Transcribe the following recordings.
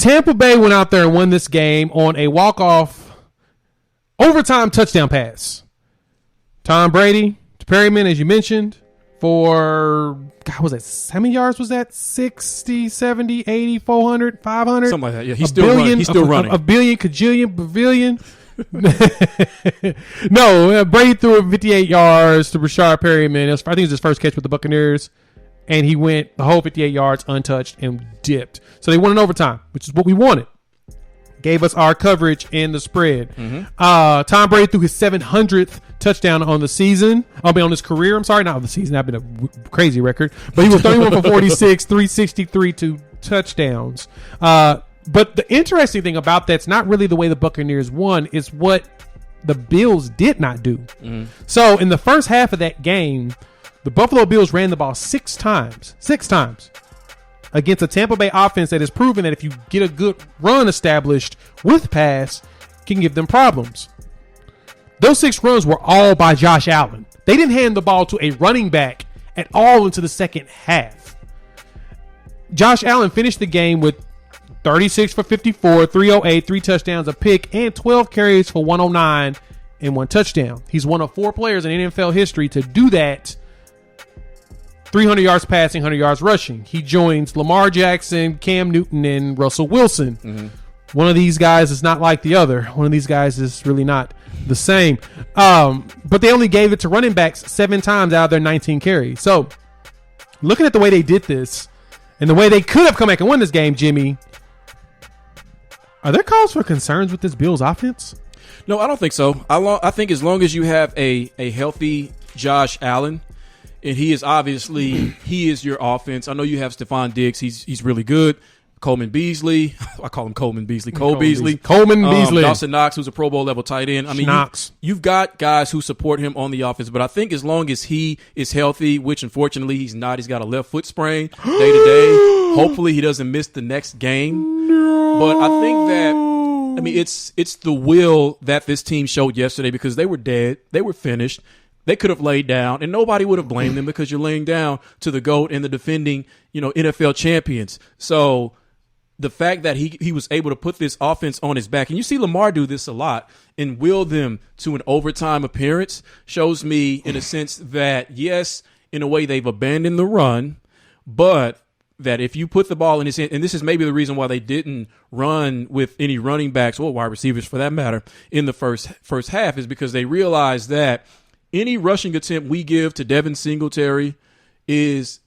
Tampa Bay went out there and won this game on a walk-off overtime touchdown pass. Tom Brady to Perryman, as you mentioned, for, God, was that, how many yards was that? 60, 70, 80, 400, 500? Something like that. Yeah, he's still running. A billion, cajillion, pavilion. No, Brady threw it 58 yards to Rashard Perryman. I think it was his first catch with the Buccaneers. And he went the whole 58 yards untouched and dipped. So they won in overtime, which is what we wanted. Gave us our coverage in the spread. Tom Brady threw his 700th touchdown on the season. On his career. I'm sorry, not on the season. That'd been a crazy record. But he was 31 for 46, 363, 2 touchdowns. But the interesting thing about that's not really the way the Buccaneers won. Is what the Bills did not do. So in the first half of that game, the Buffalo Bills ran the ball 6 times against a Tampa Bay offense that has proven that if you get a good run established with pass, can give them problems. Those 6 runs were all by Josh Allen. They didn't hand the ball to a running back at all into the second half. Josh Allen finished the game with 36 for 54, 308, 3 touchdowns, a pick, and 12 carries for 109 and 1 touchdown. He's one of 4 players in NFL history to do that. 300 yards passing, 100 yards rushing. He joins Lamar Jackson, Cam Newton, and Russell Wilson. One of these guys is not like the other. One of these guys is really not the same. But they only gave it to running backs 7 times out of their 19 carries. So, looking at the way they did this and the way they could have come back and won this game, Jimmy, are there cause for concerns with this Bills offense? No, I don't think so. I think as long as you have a healthy Josh Allen, and he is your offense. I know you have Stephon Diggs. He's really good. Coleman Beasley. I call him Coleman Beasley. Cole Beasley. Coleman Beasley. Dawson Knox, who's a Pro Bowl level tight end. I mean, you've got guys who support him on the offense, but I think as long as he is healthy, which unfortunately he's not, he's got a left foot sprain day to day. Hopefully he doesn't miss the next game. No. But I think that, it's the will that this team showed yesterday because they were dead. They were finished. They could have laid down, and nobody would have blamed them because you're laying down to the GOAT and the defending, NFL champions. So the fact that he was able to put this offense on his back, and you see Lamar do this a lot, and will them to an overtime appearance, shows me in a sense that, yes, in a way they've abandoned the run, but that if you put the ball in his hand, and this is maybe the reason why they didn't run with any running backs or wide receivers for that matter in the first half, is because they realized that any rushing attempt we give to Devin Singletary is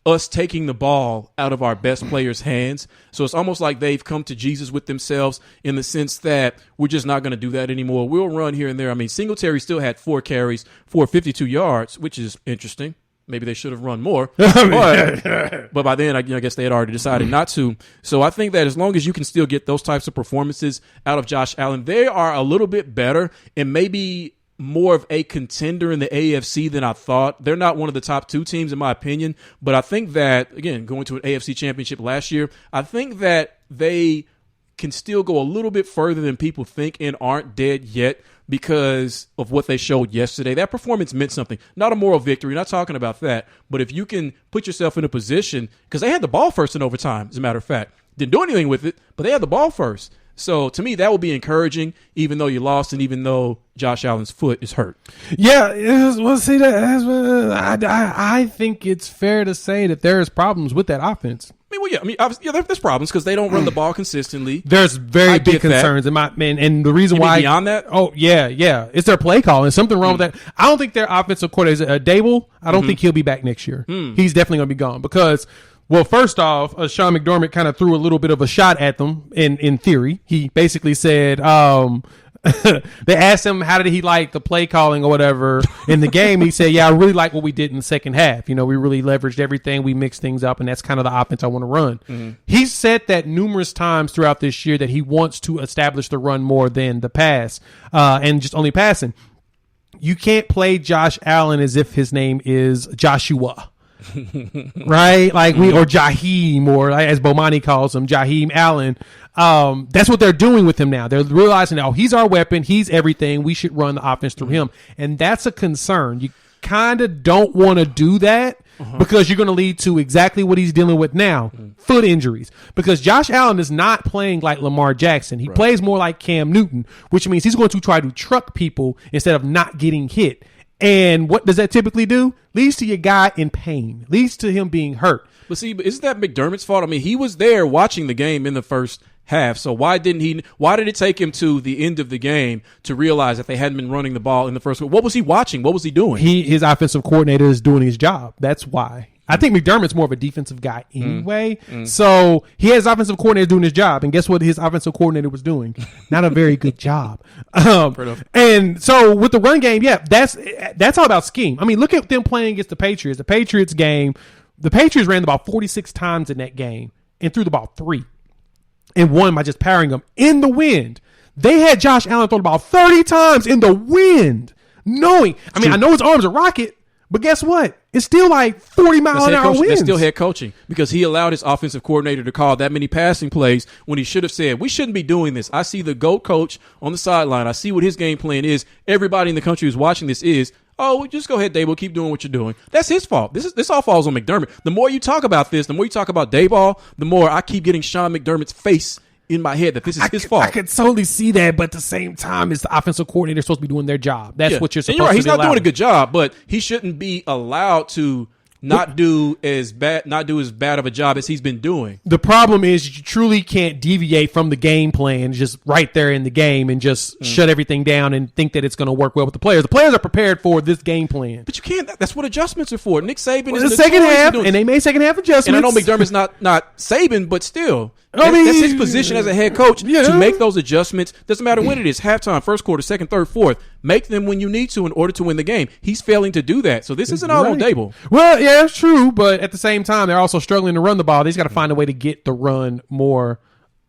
us taking the ball out of our best players' hands. So it's almost like they've come to Jesus with themselves in the sense that we're just not going to do that anymore. We'll run here and there. I mean, Singletary still had 4 carries for 52 yards, which is interesting. Maybe they should have run more. But by then, I guess they had already decided not to. So I think that as long as you can still get those types of performances out of Josh Allen, they are a little bit better and maybe more of a contender in the AFC than I thought. They're not one of the top 2 teams in my opinion, but I think that, again, going to an AFC championship last year, I think that they can still go a little bit further than people think and aren't dead yet because of what they showed yesterday. That performance meant something. Not a moral victory, not talking about that, but if you can put yourself in a position, because they had the ball first in overtime, as a matter of fact. Didn't do anything with it, but they had the ball first. So, to me, that will be encouraging, even though you lost and even though Josh Allen's foot is hurt. Yeah, I think it's fair to say that there's problems with that offense. There's problems because they don't run the ball consistently. There's very big concerns in my man, and the reason why beyond that, it's their play call and something wrong with that. I don't think their offensive coordinator, Dable, I don't think he'll be back next year. He's definitely going to be gone because. Well, first off, Sean McDermott kind of threw a little bit of a shot at them in theory. He basically said they asked him how did he like the play calling or whatever in the game. He said, I really like what we did in the second half. We really leveraged everything. We mixed things up, and that's kind of the offense I want to run. He said that numerous times throughout this year that he wants to establish the run more than the pass and just only passing. You can't play Josh Allen as if his name is Joshua. Right? Like or Jaheim, or as Bomani calls him, Jaheim Allen. That's what they're doing with him now. They're realizing, he's our weapon. He's everything. We should run the offense through him. And that's a concern. kind of don't want to do that because you're going to lead to exactly what he's dealing with now, foot injuries. Because Josh Allen is not playing like Lamar Jackson. He plays more like Cam Newton, which means he's going to try to truck people instead of not getting hit. And what does that typically do? Leads to your guy in pain. Leads to him being hurt. But see, isn't that McDermott's fault? I mean, he was there watching the game in the first half. So why did it take him to the end of the game to realize that they hadn't been running the ball in the first? What was he watching? What was he doing? His offensive coordinator is doing his job. That's why. I think McDermott's more of a defensive guy anyway. So he has offensive coordinator doing his job. And guess what his offensive coordinator was doing? Not a very good job. And so with the run game, that's all about scheme. I mean, look at them playing against the Patriots. The Patriots game, the Patriots ran the ball 46 times in that game and threw the ball 3 and won by just powering them in the wind. They had Josh Allen throw the ball 30 times in the wind, knowing, I know his arm's a rocket, but guess what? It's still like 40-mile-an-hour winds. That's still head coaching because he allowed his offensive coordinator to call that many passing plays when he should have said, we shouldn't be doing this. I see the GOAT coach on the sideline. I see what his game plan is. Everybody in the country who's watching this is, just go ahead, Daboll. Keep doing what you're doing. That's his fault. This all falls on McDermott. The more you talk about this, the more you talk about Daboll, the more I keep getting Sean McDermott's face in my head that this is his fault. I could totally see that, but at the same time, it's the offensive coordinator supposed to be doing their job. That's what you're supposed to do. He's not doing a good job, but he shouldn't be allowed to not do as bad of a job as he's been doing. The problem is you truly can't deviate from the game plan just right there in the game and just shut everything down and think that it's going to work well with the players. The players are prepared for this game plan. But you can't. That's what adjustments are for. Nick Saban is the second half, and they made second half adjustments. And I know McDermott's not Saban, but still. That's his position as a head coach to make those adjustments. Doesn't matter when it is, halftime, first quarter, second, third, fourth. Make them when you need to in order to win the game. He's failing to do that. So this isn't all on Daboll. Well, yeah, it's true. But at the same time, they're also struggling to run the ball. They've got to find a way to get the run more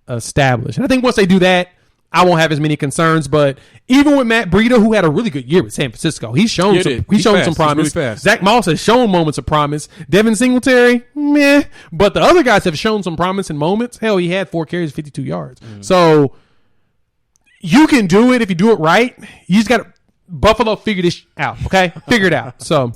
established. And I think once they do that, I won't have as many concerns. But even with Matt Breida, who had a really good year with San Francisco, he's shown some promise. Really Zach Moss has shown moments of promise. Devin Singletary, meh. But the other guys have shown some promise in moments. Hell, he had 4 carries, 52 yards. So you can do it if you do it right. You just got to Buffalo figure this out, okay? Figure it out. So